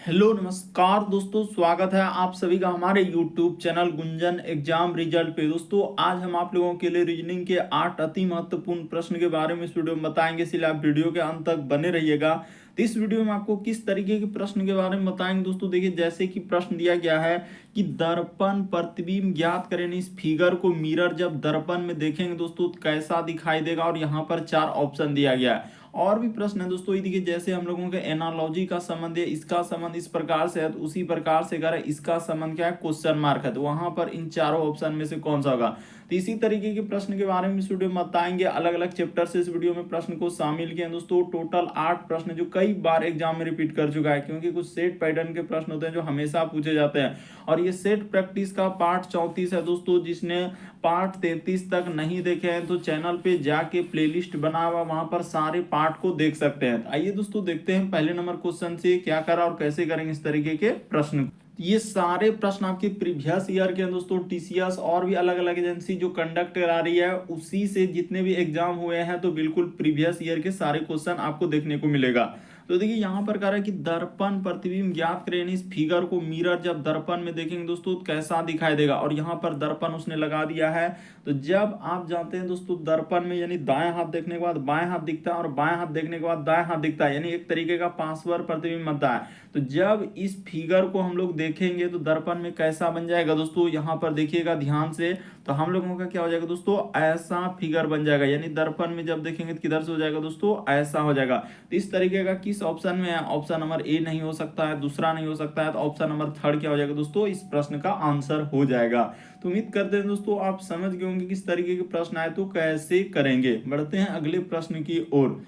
Hello नमस्कार दोस्तों, स्वागत है आप सभी का हमारे YouTube channel Gunjan exam result पे। दोस्तों आज हम आप लोगों के लिए रीजनिंग के 8 अति महत्वपूर्ण प्रश्न के बारे में इस वीडियो में बताएंगे, इसलिए आप वीडियो के अंत तक बने रहिएगा। तो इस वीडियो में आपको किस तरीके के प्रश्न के बारे में बताएंगे दोस्तों। देखिए, जैसे कि प्रश्न दिया गया है कि दर्पण प्रतिबिंब ज्ञात करें। इस फिगर को मिरर जब दर्पण में देखेंगे दोस्तों तो कैसा दिखाई देगा, और यहाँ पर 4 ऑप्शन दिया गया है। और भी प्रश्न है दोस्तों, ये देखिए जैसे हम लोगों के एनालॉजी का संबंध है, इसका संबंध इस प्रकार से है, तो उसी प्रकार से अगर इसका संबंध क्या है, क्वेश्चन मार्क है, तो वहां पर इन चारों ऑप्शन में से कौन सा होगा। तो इसी तरीके के प्रश्न के बारे में इस वीडियो में बताएंगे। अलग अलग चैप्टर से इस वीडियो में प्रश्न को शामिल किए हैं दोस्तों। टोटल 8 प्रश्न जो कई बार एग्जाम में रिपीट कर चुका है, क्योंकि कुछ सेट पैटर्न के प्रश्न होते हैं जो हमेशा पूछे जाते हैं। और ये सेट प्रैक्टिस का पार्ट 34 है दोस्तों। जिसने पार्ट 33 तक नहीं देखे हैं तो चैनल पे जाके प्लेलिस्ट बना हुआ, वहां पर सारे पार्ट को देख सकते हैं। आइए दोस्तों देखते हैं पहले नंबर क्वेश्चन से क्या करा और कैसे करेंगे इस तरीके के प्रश्न। ये सारे प्रश्न आपके प्रीवियस ईयर के हैं दोस्तों। टीसीएस और भी अलग अलग एजेंसी जो कंडक्ट करा रही है, उसी से जितने भी एग्जाम हुए हैं, तो बिल्कुल प्रीवियस ईयर के सारे क्वेश्चन आपको देखने को मिलेगा। तो देखिए यहाँ पर कह रहा है कि दर्पण प्रतिबिंब ज्ञात करें। इस फिगर को मिरर जब दर्पण में देखेंगे दोस्तों तो कैसा दिखाई देगा, और यहाँ पर दर्पण उसने लगा दिया है। तो जब आप जानते हैं दोस्तों, दर्पण में यानी दाएं हाथ देखने के बाद बाएं हाथ दिखता है, और बाएं हाथ देखने के बाद दाएं हाथ दिखता है, यानी एक तरीके का पांचवां प्रतिबिंब बनता है। तो जब इस फिगर को हम लोग देखेंगे तो दर्पण में कैसा बन जाएगा दोस्तों, यहाँ पर देखिएगा ध्यान से। तो हम लोगों का क्या हो जाएगा दोस्तों, ऐसा फिगर बन जाएगा। यानी दर्पण में जब देखेंगे तो किधर से हो जाएगा दोस्तों, ऐसा हो जाएगा। तो इस तरीके का किस ऑप्शन में है, ऑप्शन नंबर ए नहीं हो सकता है, दूसरा नहीं हो सकता है, तो ऑप्शन नंबर थर्ड क्या हो जाएगा दोस्तों, इस प्रश्न का आंसर हो जाएगा। तो उम्मीद करते हैं दोस्तों आप समझ गए होंगे किस तरीके के प्रश्न आए तो कैसे करेंगे। बढ़ते हैं अगले प्रश्न की ओर।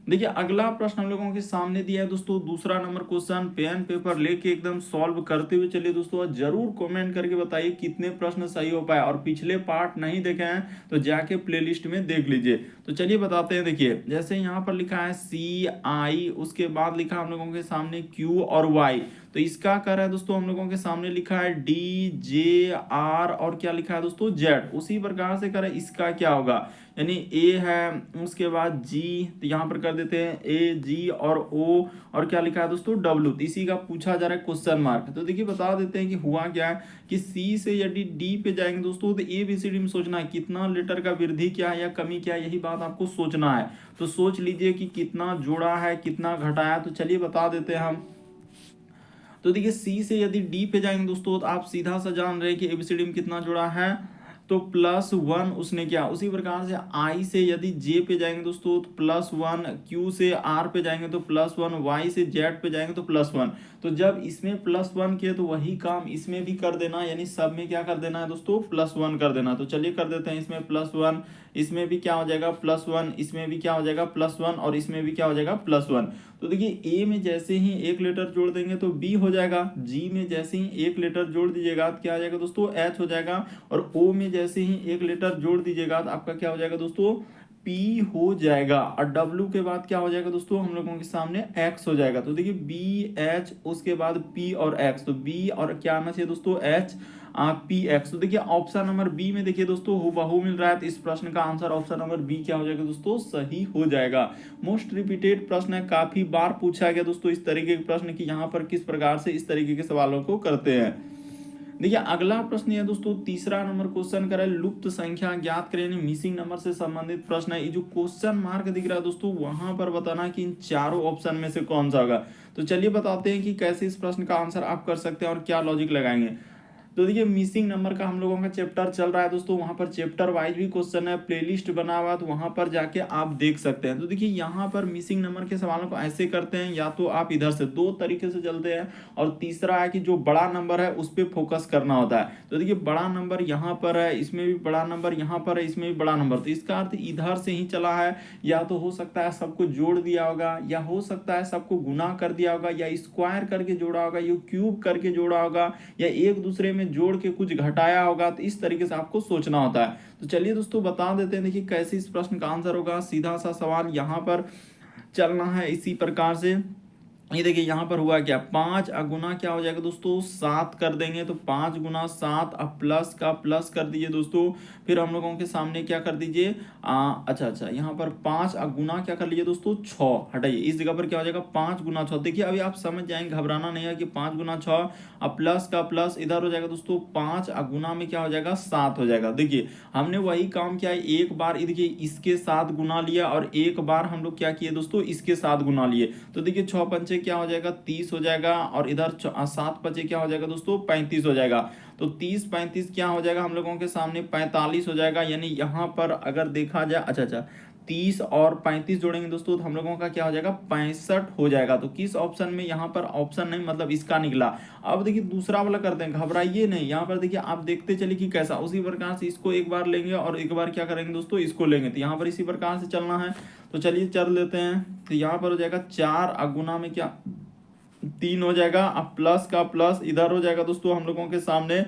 देखिए अगला प्रश्न हम लोगों के सामने दिया है दोस्तों, दूसरा नंबर क्वेश्चन। पेन पेपर लेके एकदम सॉल्व करते हुए चलिए दोस्तों। जरूर कमेंट करके बताइए कितने प्रश्न सही हो पाए, और पिछले पार्ट नहीं देखे हैं तो जाके प्लेलिस्ट में देख लीजिए। तो चलिए बताते हैं। देखिए जैसे यहाँ पर लिखा है CI, उसके बाद लिखा हम लोगों के सामने Q और Y। तो इसका क्या है दोस्तों, हम लोगों के सामने लिखा है DJR, और क्या लिखा है दोस्तों, Z। उसी प्रकार से करें इसका क्या होगा, यानी A है, उसके बाद G, तो यहाँ पर कर देते हैं AG और O, और क्या लिखा है दोस्तों W। तो इसी का पूछा जा रहा है क्वेश्चन मार्क। तो देखिए बता देते हैं कि हुआ क्या है कि C से यदि D पे जाएंगे दोस्तों तो ABCD में सोचना है कितना लीटर का वृद्धि क्या है या कमी क्या है, यही बात आपको सोचना है। तो सोच लीजिए कि कितना जोड़ा है कितना घटाया। तो चलिए बता देते हैं हम। तो देखिए सी से यदि डी पे जाएंगे दोस्तों तो आप सीधा सा जान रहे हैं कि एबीसीडी में कितना जुड़ा है, तो +1 उसने किया। उसी प्रकार से आई से यदि जे पे जाएंगे दोस्तों तो +1, क्यू से आर पे जाएंगे तो +1, वाई से जेड पे जाएंगे तो +1। तो जब इसमें +1 किए तो वही काम इसमें भी कर देना, यानी सब में क्या कर देना है दोस्तों, +1 कर देना। तो चलिए कर देते हैं। इसमें +1, इसमें भी क्या हो जाएगा +1, इसमें भी क्या हो जाएगा +1, और इसमें भी क्या हो जाएगा +1। तो देखिए ए में जैसे ही 1 लेटर जोड़ देंगे तो बी हो जाएगा, जी में जैसे ही 1 लेटर जोड़ दीजिएगा तो क्या आ जाएगा दोस्तों, एच हो जाएगा, और ओ में जैसे ही 1 लेटर जोड़ दीजिएगा तो आपका क्या हो जाएगा दोस्तों, पी हो जाएगा। और डब्ल्यू के बाद क्या हो जाएगा दोस्तों, हम लोगों के सामने एक्स हो जाएगा। तो देखिए बी एच, उसके बाद पी और एक्स, तो बी और क्या आना चाहिए दोस्तों, एच पी एक्स। तो देखिए ऑप्शन नंबर बी में देखिए दोस्तों हुबहू मिल रहा है। तो इस प्रश्न का आंसर ऑप्शन नंबर बी क्या हो जाएगा दोस्तों, सही हो जाएगा। मोस्ट रिपीटेड प्रश्न है, काफी बार पूछा गया दोस्तों इस तरीके के प्रश्न की यहाँ पर किस प्रकार से इस तरीके के सवालों को करते हैं। देखिए अगला प्रश्न है दोस्तों, तीसरा नंबर क्वेश्चन करें, लुप्त संख्या ज्ञात करें। मिसिंग नंबर से संबंधित प्रश्न है। ये जो क्वेश्चन मार्क दिख रहा है दोस्तों, वहां पर बताना कि इन चारों ऑप्शन में से कौन सा होगा। तो चलिए बताते हैं कि कैसे इस प्रश्न का आंसर आप कर सकते हैं और क्या लॉजिक लगाएंगे। तो देखिए मिसिंग नंबर का हम लोगों का चैप्टर चल रहा है दोस्तों, वहां पर चैप्टर वाइज भी क्वेश्चन है, प्लेलिस्ट बना हुआ, तो वहां पर जाके आप देख सकते हैं। तो देखिए यहाँ पर मिसिंग नंबर के सवालों को ऐसे करते हैं, या तो आप इधर से 2 तरीके से चलते हैं, और तीसरा है कि जो बड़ा नंबर है उस पर फोकस करना होता है। तो देखिए बड़ा नंबर यहाँ पर है, इसमें भी बड़ा नंबर यहाँ पर है, इसमें भी बड़ा नंबर, तो इसका अर्थ इधर से ही चला है। या तो हो सकता है सबको जोड़ दिया होगा, या हो सकता है सबको गुना कर दिया होगा, या स्क्वायर करके जोड़ा होगा, या क्यूब करके जोड़ा होगा, या एक दूसरे में जोड़ के कुछ घटाया होगा। तो इस तरीके से आपको सोचना होता है। तो चलिए दोस्तों बता देते हैं। देखिए कैसे इस प्रश्न का आंसर होगा, सीधा सा सवाल यहाँ पर चलना है इसी प्रकार से। ये देखिए यहाँ पर हुआ क्या, 5 गुना क्या हो जाएगा दोस्तों 7 कर देंगे, तो 5 गुना 7 अब प्लस का प्लस कर दीजिए दोस्तों। फिर हम लोगों के सामने क्या कर दीजिए, अच्छा यहाँ पर 5 गुना क्या कर लीजिए दोस्तों 6, हटाइए इस जगह पर क्या हो जाएगा 5 गुना 6। देखिए अभी आप समझ जाएंगे, घबराना नहीं है कि 5 गुना 6 अब प्लस का प्लस इधर हो जाएगा दोस्तों, 5 गुना में क्या हो जाएगा 7 हो जाएगा। देखिए हमने वही काम किया है, एक बार देखिए इसके साथ गुना लिया और एक बार हम लोग क्या किए दोस्तों इसके साथ गुना लिए। तो देखिए 6 पंचे क्या हो जाएगा 30 हो जाएगा, और इधर 7 पंचे क्या हो जाएगा दोस्तों 35 हो जाएगा। तो 30 35 क्या हो जाएगा हम लोगों के सामने 45 हो जाएगा। यानी यहाँ पर अगर देखा जाए, अच्छा 30 और 35 जोड़ेंगे दोस्तों तो हम लोगों का क्या हो जाएगा 65 हो जाएगा। तो किस ऑप्शन में, यहाँ पर ऑप्शन नहीं मतलब इसका निकला। अब देखिए दूसरा वाला करते हैं, घबराइए नहीं, यहाँ पर देखिए आप देखते चलिए कि कैसा, उसी प्रकार से इसको एक बार लेंगे और एक बार क्या करेंगे दोस्तों इसको लेंगे, तो यहाँ पर इसी प्रकार से चलना है। तो चलिए चल लेते हैं। तो यहाँ पर हो जाएगा 4 गुना में क्या 3 हो जाएगा, अब प्लस का प्लस इधर हो जाएगा दोस्तों हम लोगों के सामने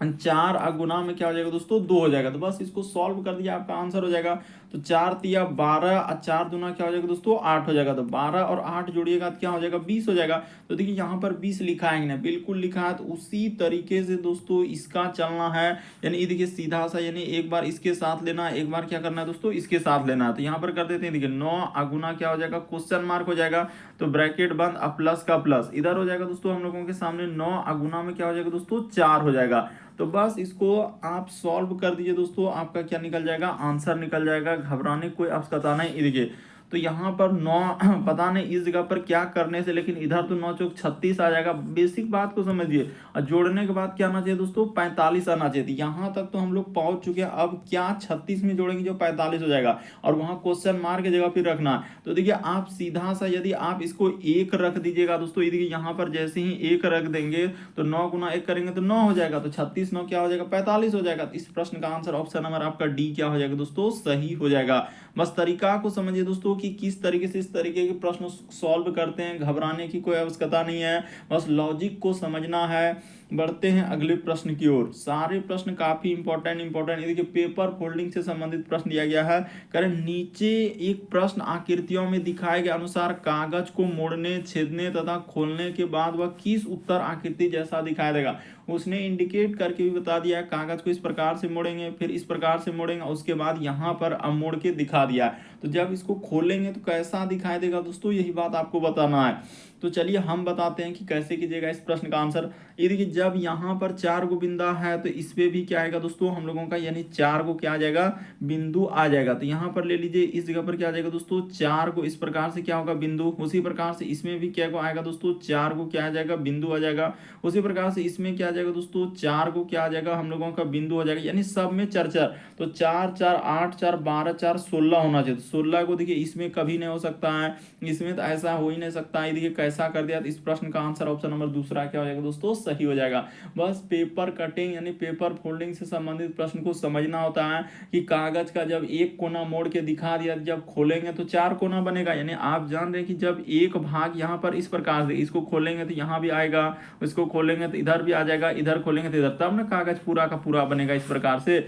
4 गुना में क्या हो जाएगा दोस्तों 2 हो जाएगा। तो बस इसको सॉल्व कर दिया आपका आंसर हो जाएगा। तो 4 तिया 12 और 4 दूना क्या हो जाएगा दोस्तों 8 हो जाएगा। तो 12 और 8 जोड़िएगा तो क्या हो जाएगा 20 हो जाएगा। तो देखिए यहाँ पर 20 लिखा है ना, बिल्कुल लिखा है। तो उसी तरीके से दोस्तों इसका चलना है, यानी ये देखिए सीधा सा, यानी एक बार इसके साथ लेना है, एक बार क्या करना है दोस्तों इसके साथ लेना है। तो यहाँ पर कर देते हैं, देखिए 9 गुना क्या हो जाएगा क्वेश्चन मार्क हो जाएगा, तो ब्रैकेट बंद, अब प्लस का प्लस इधर हो जाएगा दोस्तों हम लोगों के सामने 9 गुना में क्या हो जाएगा दोस्तों 4 हो जाएगा। तो बस इसको आप सॉल्व कर दीजिए दोस्तों, आपका क्या निकल जाएगा आंसर निकल जाएगा। घबराने कोई आवश्यकता नहीं। देखिए तो यहाँ पर 9 पता नहीं इस जगह पर क्या करने से, लेकिन इधर तो 9 चौक 36 आ जाएगा। बेसिक बात को समझिए, और जोड़ने के बाद क्या आना चाहिए दोस्तों 45 आना चाहिए। यहाँ तक तो हम लोग पहुंच चुके हैं। अब क्या 36 में जोड़ेंगे जो 45 हो जाएगा, और वहां क्वेश्चन मार्क की जगह फिर रखना है। तो देखिए आप सीधा सा यदि आप इसको 1 रख दीजिएगा दोस्तों, देखिए यहाँ पर जैसे ही 1 रख देंगे तो 9 गुना 1 करेंगे तो 9 हो जाएगा। तो 36 9 क्या हो जाएगा 45 हो जाएगा। तो इस प्रश्न का आंसर ऑप्शन नंबर आपका डी क्या हो जाएगा दोस्तों सही हो जाएगा। बस तरीका को समझिए दोस्तों कि किस तरीके से इस तरीके के प्रश्न सॉल्व करते हैं। घबराने की कोई आवश्यकता नहीं है, बस लॉजिक को समझना है। बढ़ते हैं अगले प्रश्न की ओर। सारे प्रश्न काफी इंपॉर्टेंट देखिए पेपर फोल्डिंग से संबंधित प्रश्न दिया गया है। करें नीचे एक प्रश्न आकृतियों में दिखाए गए अनुसार कागज को मोड़ने छेदने तथा खोलने के बाद वह किस उत्तर आकृति जैसा दिखाई देगा। उसने इंडिकेट करके भी बता दिया है, कागज को इस प्रकार से मोड़ेंगे, फिर इस प्रकार से मोड़ेंगे, उसके बाद यहाँ पर मोड़ के दिखा दिया है। तो जब इसको खोलेंगे तो कैसा दिखाई देगा दोस्तों, यही बात आपको बताना है। तो चलिए हम बताते हैं कि कैसे कीजिएगा इस प्रश्न का आंसर। ये देखिए जब यहाँ पर 4 गो बिंदा है तो इस पे भी क्या आएगा दोस्तों हम लोगों का, यानी 4 गो क्या आ जाएगा बिंदु आ जाएगा। तो यहाँ पर ले लीजिए, इस जगह पर क्या आ जाएगा दोस्तों 4 को इस प्रकार से क्या होगा बिंदु। उसी प्रकार से इसमें भी क्या को आएगा दोस्तों 4 को क्या आ जाएगा बिंदु आ जाएगा। उसी प्रकार से इसमें क्या आ जाएगा दोस्तों 4 को क्या आ जाएगा हम लोगों का बिंदु आ जाएगा। यानी सब में 4 4, तो 4 4 8 4 12 4 16 होना चाहिए। 16 को देखिए इसमें कभी नहीं हो सकता है, इसमें तो ऐसा हो ही नहीं सकता है। देखिए कैसा कर दिया। तो इस प्रश्न का आंसर ऑप्शन नंबर दूसरा क्या हो जाएगा दोस्तों सही हो जाएगा। बस पेपर कटिंग यानी पेपर फोल्डिंग से संबंधित प्रश्न को समझना होता है कि कागज का जब एक कोना मोड़ के दिखा दिया, जब खोलेंगे तो 4 कोना बनेगा। यानी आप जान रहे हैं कि जब एक भाग यहाँ पर इस प्रकार से इसको खोलेंगे तो यहाँ भी आएगा, इसको खोलेंगे तो इधर भी आ जाएगा, इधर खोलेंगे तो इधर, तब ना कागज पूरा का पूरा बनेगा इस प्रकार से।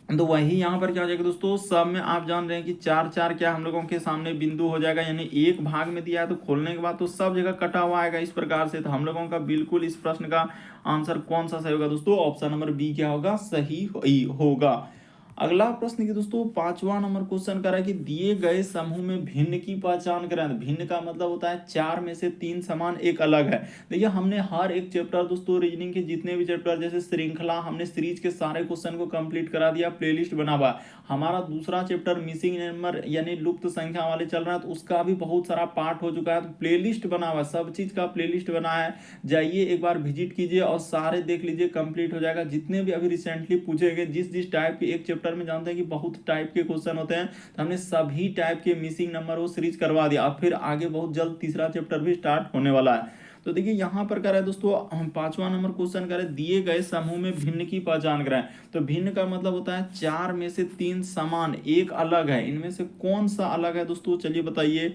तो वही यहाँ पर क्या हो जाएगा दोस्तों सब में आप जान रहे हैं कि 4 4 क्या हम लोगों के सामने बिंदु हो जाएगा। यानी एक भाग में दिया है तो खोलने के बाद तो सब जगह कटा हुआ आएगा इस प्रकार से। तो हम लोगों का बिल्कुल इस प्रश्न का आंसर कौन सा सही होगा दोस्तों, ऑप्शन नंबर बी क्या होगा सही होगा। अगला प्रश्न की दोस्तों 5वां नंबर क्वेश्चन कर रहा है कि दिए गए समूह में भिन्न की पहचान करें। भिन्न का मतलब होता है 4 में से 3 समान एक अलग है। देखिए हमने हर एक चैप्टर दोस्तों रीजनिंग के जितने भी चैप्टर जैसे श्रृंखला, हमने सीरीज के सारे क्वेश्चन को कंप्लीट करा दिया, प्लेलिस्ट बना हुआ। हमारा दूसरा चैप्टर मिसिंग नंबर यानी लुप्त संख्या वाले चल रहा है, तो उसका भी बहुत सारा पार्ट हो चुका है। तो प्लेलिस्ट बना हुआ, सब चीज का प्लेलिस्ट बना है, जाइए एक बार विजिट कीजिए और सारे देख लीजिए, कंप्लीट हो जाएगा। जितने भी अभी रिसेंटली पूछे गए जिस टाइप के एक चैप्टर में जानते हैं कि बहुत टाइप के क्वेश्चन होते हैं, तो हमने सभी टाइप के मिसिंग नंबर वो सीरीज करवा दिया। अब फिर आगे बहुत जल्द तीसरा चैप्टर भी स्टार्ट होने वाला है। तो देखिए यहाँ पर करें दोस्तों हम 5वां नंबर क्वेश्चन करें, दिए गए समूह में भिन्न की पहचान कराएं। तो भिन्न का मतलब होता है 4 में से 3 समान एक अलग है, इनमें से कौन सा अलग है दोस्तों चलिए बताइए।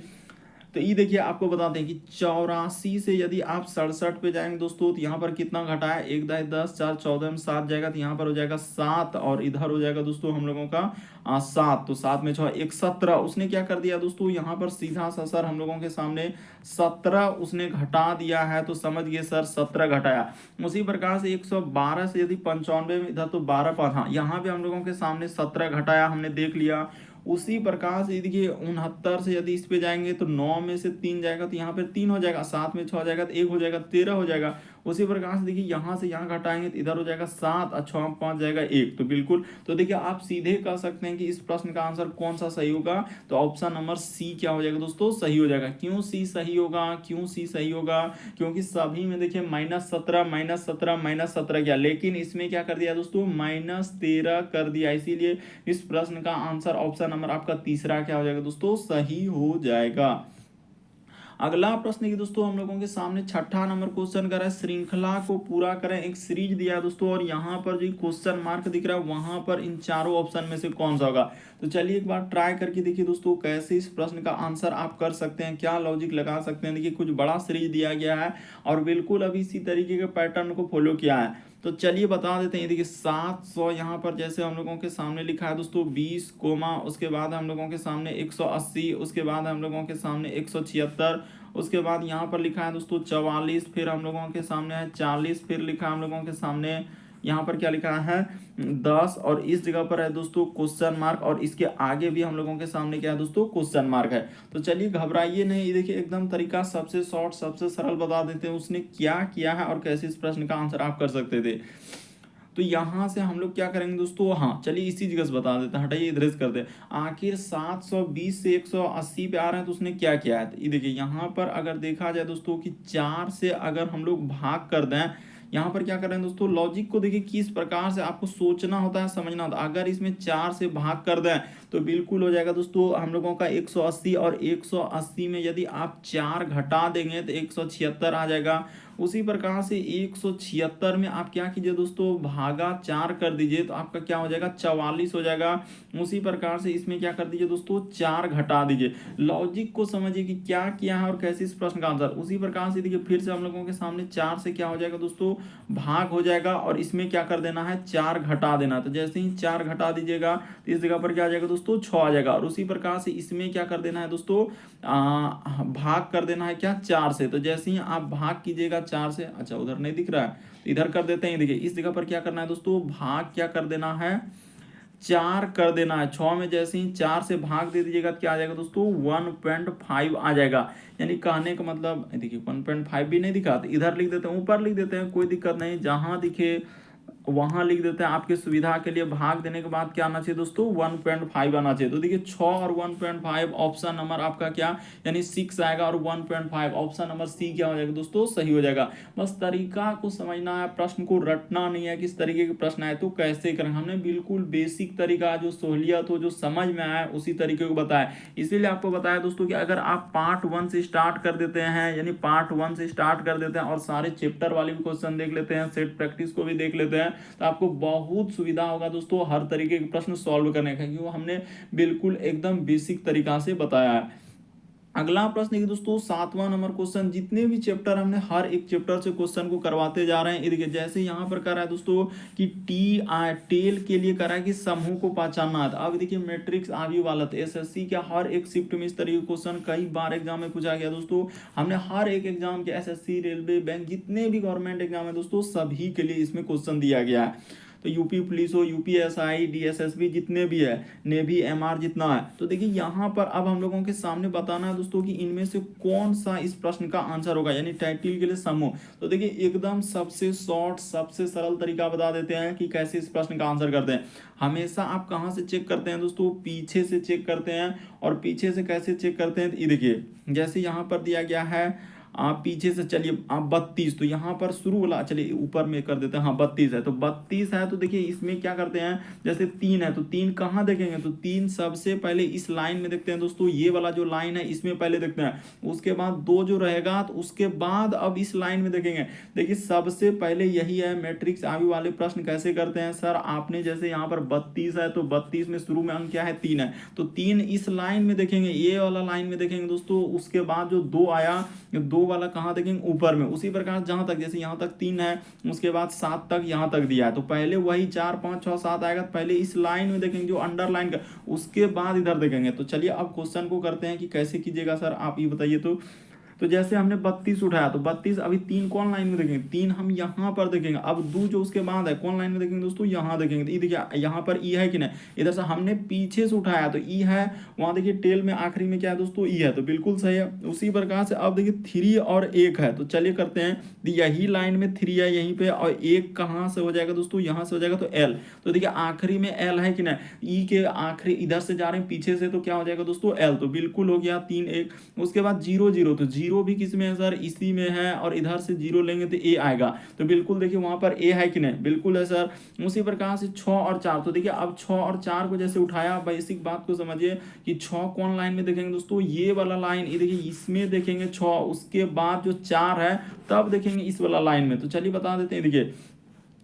तो ये देखिए आपको बताते हैं कि 84 से यदि आप 67 पे जाएंगे दोस्तों तो यहाँ पर कितना घटा है, 1 10 10 4 14 में 7 जाएगा, तो यहाँ पर हो जाएगा 7 और इधर हो जाएगा दोस्तों हम लोगों का 7, तो 7 में 6 1 17। उसने क्या कर दिया दोस्तों, यहाँ पर सीधा सा सर हम लोगों के सामने 17 उसने घटा दिया है, तो समझ गए सर 17 घटाया। उसी प्रकार से 112 से यदि 95 में इधर तो 12 5, हाँ यहाँ पे हम लोगों के सामने 17 घटाया, हमने देख लिया। उसी प्रकार से देखिए 69 से यदि इस पे जाएंगे तो 9 में से 3 जाएगा, तो यहाँ पे 3 हो जाएगा, 7 में 6 हो जाएगा तो 1 हो जाएगा, 13 हो जाएगा। उसी प्रकार से देखिए यहाँ से यहाँ घटाएंगे तो इधर हो जाएगा 7 और 6 में 5 जाएगा 1, तो बिल्कुल। तो देखिए आप सीधे कह सकते हैं कि इस प्रश्न का आंसर कौन सा सही होगा, तो ऑप्शन नंबर सी क्या हो जाएगा दोस्तों, सही हो जाएगा। क्यों सी सही होगा, क्यों सी सही होगा, क्योंकि सभी में देखिए -17 -17 -17 गया, लेकिन इसमें क्या कर दिया दोस्तों, -13 कर दिया, इसीलिए इस प्रश्न का आंसर ऑप्शन नंबर आपका तीसरा क्या हो जाएगा दोस्तों, सही हो जाएगा। अगला प्रश्न की दोस्तों हम लोगों के सामने छठा नंबर क्वेश्चन कर रहा है, श्रृंखला को पूरा करें, एक सीरीज दिया है दोस्तों, और यहाँ पर जो क्वेश्चन मार्क दिख रहा है वहां पर इन चारों ऑप्शन में से कौन सा होगा। तो चलिए एक बार ट्राई करके देखिए दोस्तों कैसे इस प्रश्न का आंसर आप कर सकते हैं, क्या लॉजिक लगा सकते हैं। देखिए कुछ बड़ा सीरीज दिया गया है और बिल्कुल अभी इसी तरीके के पैटर्न को फॉलो किया है। तो चलिए बता देते हैं, देखिए 700 यहाँ पर जैसे हम लोगों के सामने लिखा है दोस्तों 20 कोमा, उसके बाद हम लोगों के सामने 180, उसके बाद हम लोगों के सामने 176, उसके बाद यहाँ पर लिखा है दोस्तों 44, फिर हम लोगों के सामने है 40, फिर लिखा है हम लोगों के सामने यहाँ पर क्या लिखा है 10, और इस जगह पर है दोस्तों क्वेश्चन मार्क, और इसके आगे भी हम लोगों के सामने क्या है दोस्तों क्वेश्चन मार्क है। तो चलिए घबराइए नहीं, देखिए एकदम तरीका सबसे शॉर्ट सबसे सरल बता देते हैं उसने क्या किया है और कैसे इस प्रश्न का आंसर आप कर सकते थे। तो यहाँ से हम लोग क्या करेंगे दोस्तों, हाँ चलिए इसी जगह से बता देते हैं, हटाइए इधर से करते हैं। आखिर 720 से 180 पे आ रहे हैं तो उसने क्या किया है, तो ये देखिए यहाँ पर अगर देखा जाए दोस्तों कि 4 से अगर हम लोग भाग कर दें, यहाँ पर क्या कर रहे हैं दोस्तों, लॉजिक को देखिए किस प्रकार से आपको सोचना होता है, समझना होता है। अगर इसमें 4 से भाग कर दें तो बिल्कुल हो जाएगा दोस्तों हम लोगों का 180, और 180 में यदि आप 4 घटा देंगे तो 176 आ जाएगा। उसी प्रकार से 176 में आप क्या कीजिए दोस्तों, भागा 4 कर दीजिए तो आपका क्या हो जाएगा 44 हो जाएगा। उसी प्रकार से इसमें क्या कर दीजिए दोस्तों, 4 घटा दीजिए। लॉजिक को समझिए कि क्या किया है और कैसे इस प्रश्न का आंसर। उसी प्रकार से देखिए फिर से हम लोगों के सामने 4 से क्या हो जाएगा दोस्तों, भाग हो जाएगा, और इसमें क्या कर देना है 4 घटा देना। तो जैसे ही 4 घटा दीजिएगा तो इस जगह पर क्या आ जाएगा दोस्तों 6 आ जाएगा, और उसी प्रकार से इसमें क्या कर देना है दोस्तों, भाग कर देना है क्या 4 से। तो जैसे ही आप भाग कीजिएगा 4 से, अच्छा उधर नहीं दिख रहा है तो इधर कर देते हैं। देखिए इस जगह पर क्या करना है दोस्तों, भाग क्या कर देना है 4 कर देना है। 6 में जैसे ही 4 से भाग दे दीजिएगा तो क्या आ जाएगा दोस्तों 1.5 आ जाएगा। यानी कहने का मतलब देखिए 1.5 भी नहीं दिखा तो इधर लिख देते हैं, ऊपर लिख देते हैं, कोई दिक्कत नहीं, जहां दिखे वहां लिख देते हैं आपके सुविधा के लिए। भाग देने के बाद क्या आना चाहिए दोस्तों 1.5 आना चाहिए। तो देखिए 6 और 1.5 ऑप्शन नंबर आपका क्या, यानी 6 आएगा, और 1.5 ऑप्शन नंबर सी क्या हो जाएगा दोस्तों, सही हो जाएगा। बस तरीका को समझना है, प्रश्न को रटना नहीं है, किस तरीके के प्रश्न आए तो कैसे करें। हमने बिल्कुल बेसिक तरीका, जो सहूलियत हो, जो समझ में आए उसी तरीके को बताया। इसीलिए आपको बताया दोस्तों कि अगर आप पार्ट 1 से स्टार्ट कर देते हैं, यानी पार्ट 1 से स्टार्ट कर देते हैं और सारे चैप्टर वाले भी क्वेश्चन देख लेते हैं, सेट प्रैक्टिस को भी देख लेते हैं, तो आपको बहुत सुविधा होगा दोस्तों हर तरीके के प्रश्न सॉल्व करने का, क्योंकि हमने बिल्कुल एकदम बेसिक तरीका से बताया है। अगला प्रश्न है दोस्तों 7वां नंबर क्वेश्चन। जितने भी चैप्टर हमने हर एक चैप्टर से क्वेश्चन को करवाते जा रहे हैं। देखिए जैसे यहाँ पर कर रहा है दोस्तों कि टेल के लिए कर रहा है कि समूह को पहचानना है। अब देखिए मैट्रिक्स आगे वाला था, एसएससी के हर एक शिफ्ट में इस तरीके का क्वेश्चन कई बार एग्जाम में पूछा गया दोस्तों। हमने हर एक एग्जाम के एसएससी, रेलवे, बैंक, जितने भी गवर्नमेंट एग्जाम है दोस्तों सभी के लिए इसमें क्वेश्चन दिया गया है। तो यूपी पुलिस हो, यूपीएसआई, डीएसएसबी, जितने भी है, नेवी, एमआर जितना है। तो देखिए यहाँ पर अब हम लोगों के सामने बताना है दोस्तों कि इनमें से कौन सा इस प्रश्न का आंसर होगा, यानी टाइटल के लिए समूह। तो देखिए एकदम सबसे शॉर्ट सबसे सरल तरीका बता देते हैं कि कैसे इस प्रश्न का आंसर करते हैं। हमेशा आप कहाँ से चेक करते हैं दोस्तों, पीछे से चेक करते हैं। और पीछे से कैसे चेक करते हैं, तो ये देखिए जैसे यहाँ पर दिया गया है आप पीछे से चलिए आप 32, तो यहाँ पर शुरू वाला चलिए ऊपर में कर देते हैं, हाँ 32 है, तो 32 है तो देखिए इसमें क्या करते हैं, जैसे 3 है तो 3 कहाँ देखेंगे, तो 3 सबसे पहले इस लाइन में देखते हैं दोस्तों, ये वाला जो लाइन है इसमें पहले देखते हैं, उसके बाद 2 जो रहेगा तो उसके बाद अब इस लाइन में देखेंगे। देखिए सबसे पहले यही है मैट्रिक्स आयु वाले प्रश्न कैसे करते हैं सर, आपने जैसे यहाँ पर 32 है तो 32 में शुरू में अंक क्या है 3 है, तो 3 इस लाइन में देखेंगे, ये वाला लाइन में देखेंगे दोस्तों, उसके बाद जो 2 आया, 2 वाला कहाँ देखेंगे ऊपर में, उसी प्रकार जहां तक जैसे यहाँ तक 3 है, उसके बाद 7 तक यहाँ तक दिया है, तो पहले वही 4 5 6 7 आएगा, पहले इस लाइन में देखेंगे जो अंडरलाइन का, उसके बाद इधर देखेंगे। तो चलिए अब क्वेश्चन को करते हैं कि कैसे कीजिएगा सर, आप ये बताइए। तो जैसे हमने 32 उठाया तो 32 अभी 3 कौन लाइन में देखेंगे, 3 हम यहाँ पर देखेंगे, अब 2 जो उसके बाद है कौन लाइन में देखेंगे दोस्तों, यहाँ देखेंगे, तो ये देखिए यहाँ पर ई है कि नहीं, इधर से हमने पीछे से उठाया तो ई है, वहां देखिए टेल में आखिरी में क्या है दोस्तों ई है, तो बिल्कुल सही है। उसी प्रकार से अब देखिए 3 और 1 है, तो चलिए करते हैं, तो यही लाइन में 3 है यहीं पे, और 1 कहाँ से हो जाएगा दोस्तों, यहाँ से हो जाएगा, तो एल, तो देखिए आखिरी में एल है कि नहीं, ई के आखिरी इधर से जा रहे हैं पीछे से, तो क्या हो जाएगा दोस्तों एल, तो बिल्कुल हो गया 3 1। उसके बाद 0 0, तो 0 भी किस में है सर, इसी में है, और इधर से 0 लेंगे तो ए आएगा, तो बिल्कुल देखिए वहां पर ए है कि नहीं, बिल्कुल है सर। उसी प्रकार से 6 और 4, तो देखिए अब 6 और 4 को जैसे उठाया, बेसिक बात को समझिए कि 6 कौन लाइन में देखेंगे दोस्तों, ये वाला लाइन, ये देखिए इसमें देखेंगे 6, उसके बाद जो 4 है तब देखेंगे इस वाला लाइन में, तो चलिए बता देते हैं। देखिए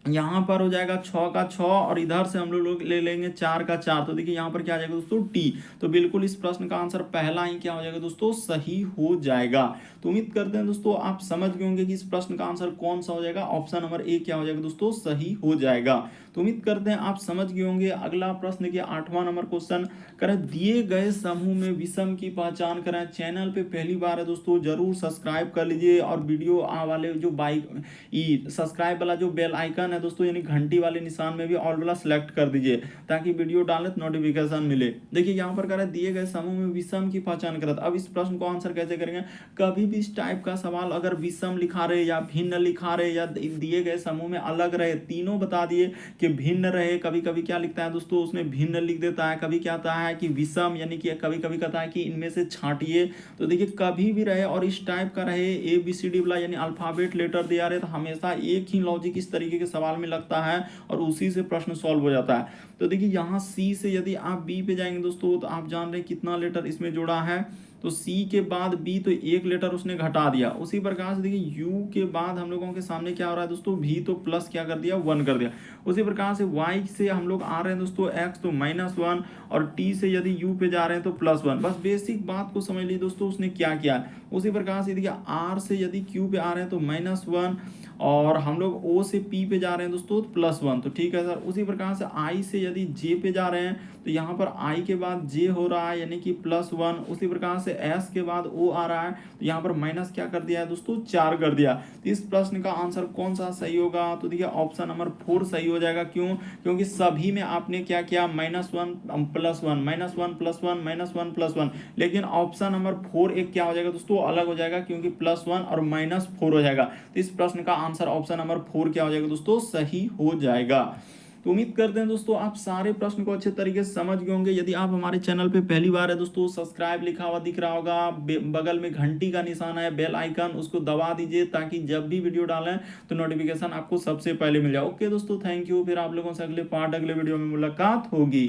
यहाँ पर हो जाएगा 6 का 6, और इधर से हम लोग ले लेंगे 4 का 4, तो देखिए यहाँ पर क्या आ जाएगा दोस्तों टी, तो बिल्कुल इस प्रश्न का आंसर पहला ही क्या हो जाएगा दोस्तों, सही हो जाएगा। तो उम्मीद करते हैं दोस्तों आप समझ गए होंगे कि इस प्रश्न का आंसर कौन सा हो जाएगा, ऑप्शन नंबर ए क्या हो जाएगा दोस्तों, सही हो जाएगा। तो उम्मीद करते हैं आप समझ गए होंगे। अगला प्रश्न देखिए 8वां नंबर क्वेश्चन, करें दिए गए समूह में विषम की पहचान करें। चैनल पे पहली बार है दोस्तों जरूर सब्सक्राइब कर लीजिए, और वीडियो वाले जो सब्सक्राइब वाला जो बेल आइकन है दोस्तों, यानी घंटी वाले निशान में भी ऑल वाला सेलेक्ट कर दीजिए, ताकि वीडियो डालने तो नोटिफिकेशन मिले। देखिए यहाँ पर करें दिए गए समूह में विषम की पहचान करें। अब इस प्रश्न को आंसर कैसे करेंगे, कभी भी इस टाइप का सवाल अगर विषम लिखा रहे या भिन्न लिखा रहे या दिए गए समूह में अलग रहे, तीनों बता दिए कि भिन्न रहे, कभी कभी क्या लिखता है दोस्तों उसमें भिन्न लिख देता है, कभी क्या आता है कि विषम, यानी कि कभी कभी कहता है कि इनमें से छांटिए। तो देखिए कभी भी रहे और इस टाइप का रहे, ABCD वाला यानी अल्फाबेट लेटर दिया रहे, तो हमेशा एक ही लॉजिक इस तरीके के सवाल में लगता है और उसी से प्रश्न सॉल्व हो जाता है। तो देखिए यहाँ सी से यदि आप बी पे जाएंगे दोस्तों, तो आप जान रहे हैं कितना लेटर इसमें जोड़ा है, तो सी के बाद बी, तो एक लेटर उसने घटा दिया। उसी प्रकार से देखिए यू के बाद हम लोगों के सामने क्या हो रहा है दोस्तों, भी, तो प्लस क्या कर दिया 1 कर दिया। उसी प्रकार से वाई से हम लोग आ रहे हैं दोस्तों एक्स, तो -1, और टी से यदि यू पे जा रहे हैं तो +1। बस बेसिक बात को समझ लीजिए दोस्तों उसने क्या किया। उसी प्रकार से देखिए आर से यदि क्यू पे आ रहे हैं तो -1, और हम लोग ओ से पी पे जा रहे हैं दोस्तों तो +1, तो ठीक है सर। उसी प्रकार से आई से यदि जे पे जा रहे हैं तो यहाँ पर आई के बाद जे हो रहा है यानी कि +1। उसी प्रकार से एस के बाद ओ आ रहा है, तो यहाँ पर माइनस क्या कर दिया है दोस्तों 4 कर दिया। तो इस प्रश्न का आंसर कौन सा सही होगा, तो देखिए ऑप्शन नंबर 4 सही हो जाएगा। क्यों, क्योंकि सभी में आपने क्या किया -1 +1 -1 +1 -1 +1, लेकिन ऑप्शन नंबर 4 एक क्या हो जाएगा दोस्तों अलग हो जाएगा, क्योंकि +1 और -4 हो जाएगा। तो इस प्रश्न का आंसर ऑप्शन नंबर 4 क्या हो जाएगा दोस्तों, सही हो जाएगा। तो उम्मीद करते हैं दोस्तों आप सारे प्रश्न को अच्छे तरीके से समझ गए होंगे। यदि आप हमारे चैनल पे पहली बार है दोस्तों, सब्सक्राइब लिखा हुआ दिख रहा होगा, बगल में घंटी का निशान है, बेल आइकन, उसको दबा दीजिए, ताकि जब भी वीडियो डालें तो नोटिफिकेशन आपको सबसे पहले मिल जाए। ओके दोस्तों, थैंक यू। फिर आप लोगों से अगले वीडियो में मुलाकात होगी।